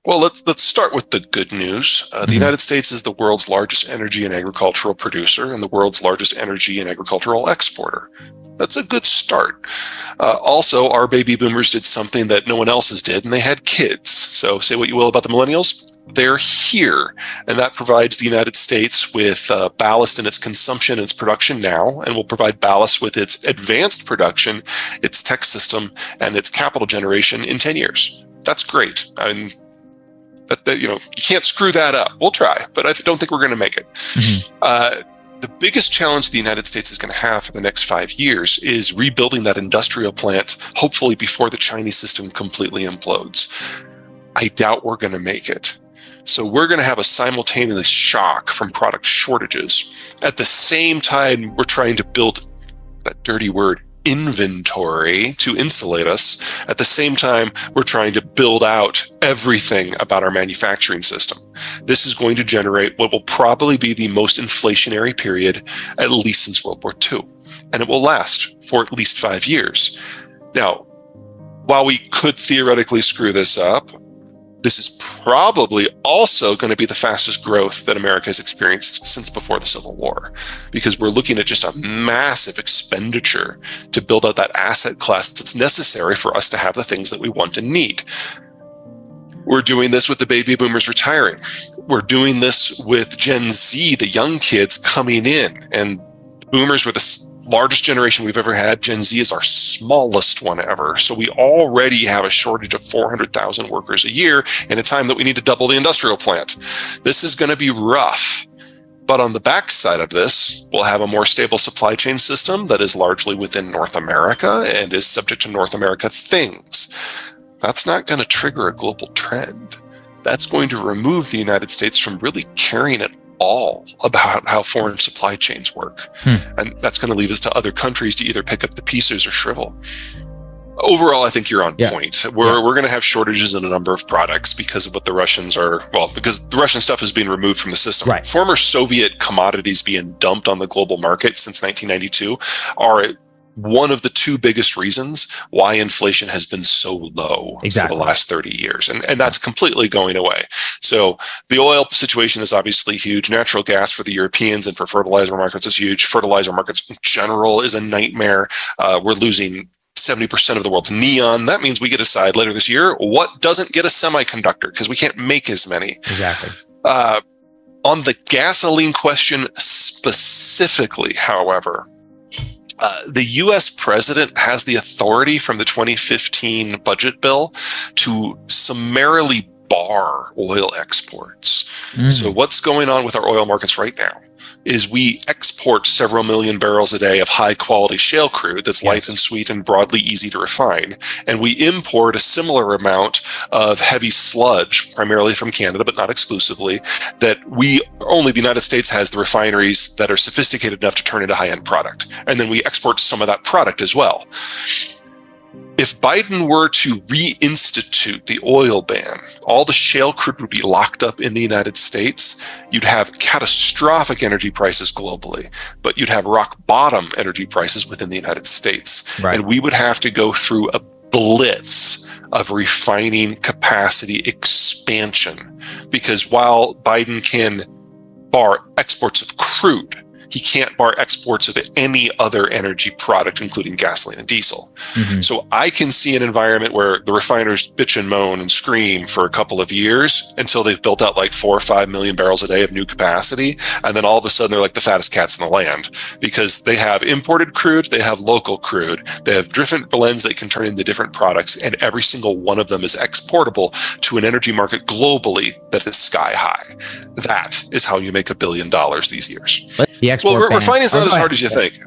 Well, let's start with the good news. The United States is the world's largest energy and agricultural producer and the world's largest energy and agricultural exporter. That's a good start. Also, our baby boomers did something that no one else's did, and they had kids. So say what you will about the millennials, they're here. And that provides the United States with ballast in its consumption and its production now, and will provide ballast with its advanced production, its tech system, and its capital generation in 10 years. That's great. I mean, you can't screw that up. We'll try, but I don't think we're going to make it. The biggest challenge the United States is going to have for the next 5 years is rebuilding that industrial plant, hopefully before the Chinese system completely implodes. I doubt we're going to make it. So we're going to have a simultaneous shock from product shortages. At the same time, we're trying to build that dirty word, inventory, to insulate us. At the same time, we're trying to build out everything about our manufacturing system. This is going to generate what will probably be the most inflationary period, at least since World War II. And it will last for at least 5 years. Now, while we could theoretically screw this up, this is probably also going to be the fastest growth that America has experienced since before the Civil War, because we're looking at just a massive expenditure to build out that asset class that's necessary for us to have the things that we want and need. We're doing this with the baby boomers retiring. We're doing this with Gen Z, the young kids coming in, and boomers were the largest generation we've ever had. Gen Z is our smallest one ever. So we already have a shortage of 400,000 workers a year in a time that we need to double the industrial plant. This is going to be rough. But on the backside of this, we'll have a more stable supply chain system that is largely within North America and is subject to North America things. That's not going to trigger a global trend. That's going to remove the United States from really caring at all about how foreign supply chains work. And that's going to leave us to other countries to either pick up the pieces or shrivel. Overall, I think you're on point. We're going to have shortages in a number of products because of what the Russians are, because the Russian stuff is being removed from the system. Right. Former Soviet commodities being dumped on the global market since 1992 are one of the two biggest reasons why inflation has been so low for the last 30 years. And that's completely going away. So the oil situation is obviously huge. Natural gas for the Europeans and for fertilizer markets is huge. Fertilizer markets in general is a nightmare. We're losing 70% of the world's neon. That means we get to decide later this year what doesn't get a semiconductor, because we can't make as many. Exactly. On the gasoline question specifically, however, the U.S. president has the authority from the 2015 budget bill to summarily bar oil exports. So what's going on with our oil markets right now is we export several million barrels a day of high quality shale crude that's light and sweet and broadly easy to refine. And we import a similar amount of heavy sludge, primarily from Canada, but not exclusively, that only the United States has the refineries that are sophisticated enough to turn into high-end product. And then we export some of that product as well. If Biden were to reinstitute the oil ban, all the shale crude would be locked up in the United States. You'd have catastrophic energy prices globally, but you'd have rock bottom energy prices within the United States. Right. And we would have to go through a blitz of refining capacity expansion, because while Biden can bar exports of crude, he can't bar exports of any other energy product, including gasoline and diesel. So I can see an environment where the refiners bitch and moan and scream for a couple of years until they've built out like 4 or 5 million barrels a day of new capacity. And then all of a sudden they're like the fattest cats in the land, because they have imported crude, they have local crude, they have different blends that can turn into different products. And every single one of them is exportable to an energy market globally that is sky high. That is how you make $1 billion these years. Refining is not as hard as you think.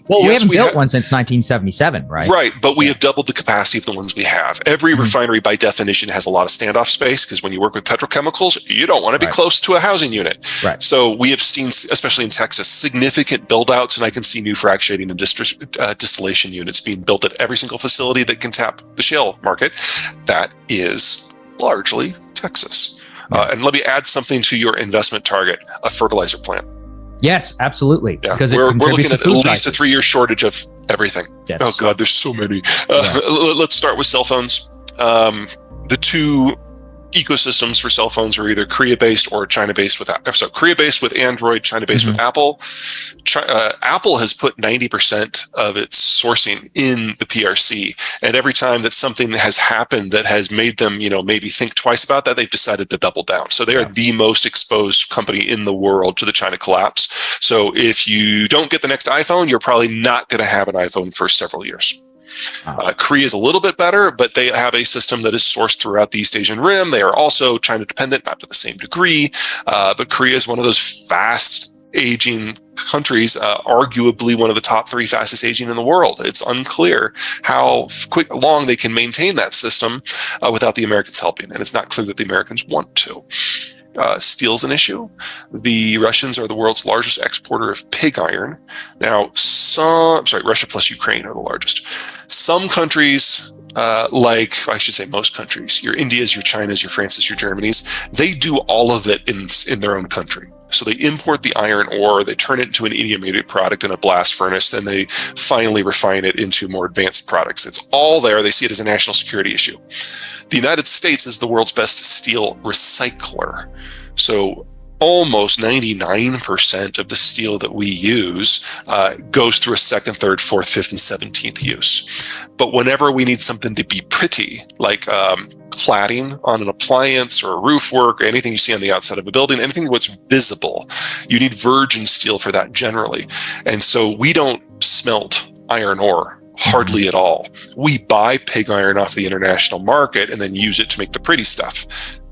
We haven't built one since 1977, right? Right, but we have doubled the capacity of the ones we have. Every refinery, by definition, has a lot of standoff space, because when you work with petrochemicals, you don't want to be close to a housing unit. Right. So we have seen, especially in Texas, significant build-outs, and I can see new fractionating and distillation units being built at every single facility that can tap the shale market. That is largely Texas. And let me add something to your investment target, a fertilizer plant. Yes, absolutely. Yeah, because we're looking at least a 3-year shortage of everything. Yes. Oh God, there's so many. Let's start with cell phones. The two ecosystems for cell phones are either Korea-based or China-based with Korea-based with Android, China-based with Apple. Apple has put 90% of its sourcing in the PRC, and every time that something has happened that has made them, maybe think twice about that, they've decided to double down. So they are the most exposed company in the world to the China collapse. So if you don't get the next iPhone, you're probably not going to have an iPhone for several years. Korea is a little bit better, but they have a system that is sourced throughout the East Asian Rim. They are also China dependent, not to the same degree, but Korea is one of those fast aging countries, arguably one of the top 3 fastest aging in the world. It's unclear how long they can maintain that system without the Americans helping, and it's not clear that the Americans want to. Steel's an issue. The Russians are the world's largest exporter of pig iron. Now, Russia plus Ukraine are the largest. Some countries, most countries, your Indias, your Chinas, your Frances, your Germanys, they do all of it in their own country. So they import the iron ore, they turn it into an intermediate product in a blast furnace, then they finally refine it into more advanced products. It's all there. They see it as a national security issue. The United States is the world's best steel recycler. So almost 99% of the steel that we use goes through a second, third, fourth, fifth, and 17th use. But whenever we need something to be pretty, like cladding on an appliance or roof work or anything you see on the outside of a building, anything that's visible, you need virgin steel for that generally. And so we don't smelt iron ore. Hardly at all. We buy pig iron off the international market and then use it to make the pretty stuff.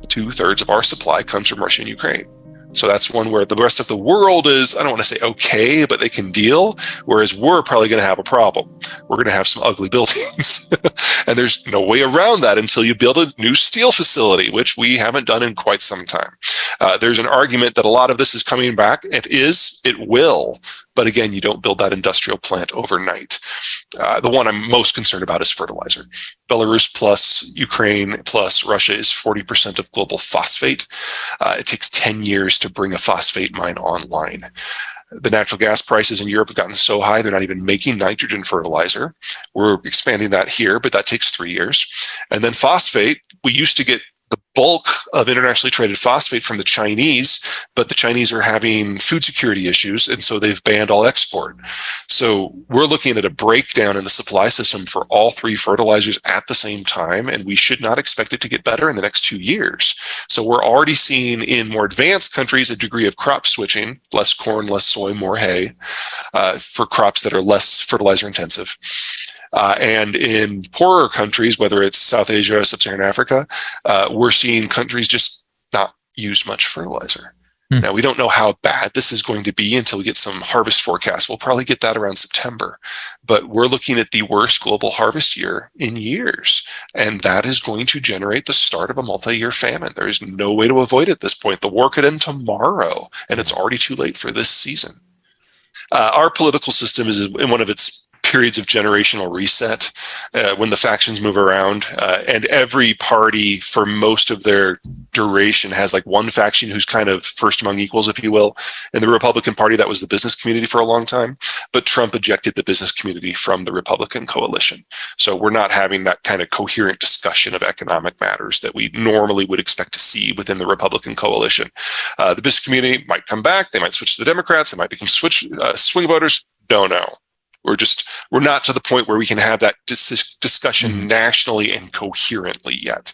2/3 of our supply comes from Russia and Ukraine. So that's one where the rest of the world is, I don't want to say okay, but they can deal, whereas we're probably going to have a problem. We're going to have some ugly buildings. And there's no way around that until you build a new steel facility, which we haven't done in quite some time. There's an argument that a lot of this is coming back. It will. But again, you don't build that industrial plant overnight. The one I'm most concerned about is fertilizer. Belarus plus Ukraine plus Russia is 40% of global phosphate. It takes 10 years to bring a phosphate mine online. The natural gas prices in Europe have gotten so high, they're not even making nitrogen fertilizer. We're expanding that here, but that takes 3 years. And then phosphate, we used to get the bulk of internationally traded phosphate from the Chinese, but the Chinese are having food security issues, and so they've banned all export. So we're looking at a breakdown in the supply system for all 3 fertilizers at the same time, and we should not expect it to get better in the next 2 years. So we're already seeing in more advanced countries a degree of crop switching, less corn, less soy, more hay, for crops that are less fertilizer intensive. And in poorer countries, whether it's South Asia or Sub-Saharan Africa, we're seeing countries just not use much fertilizer. Now, we don't know how bad this is going to be until we get some harvest forecasts. We'll probably get that around September. But we're looking at the worst global harvest year in years. And that is going to generate the start of a multi-year famine. There is no way to avoid it at this point. The war could end tomorrow, and it's already too late for this season. Our political system is in one of its periods of generational reset when the factions move around, and every party for most of their duration has like one faction who's kind of first among equals, if you will. In the Republican Party, that was the business community for a long time, but Trump ejected the business community from the Republican coalition. So we're not having that kind of coherent discussion of economic matters that we normally would expect to see within the Republican coalition. The business community might come back, they might switch to the Democrats, they might become swing voters, don't know. We're not to the point where we can have that discussion nationally and coherently yet.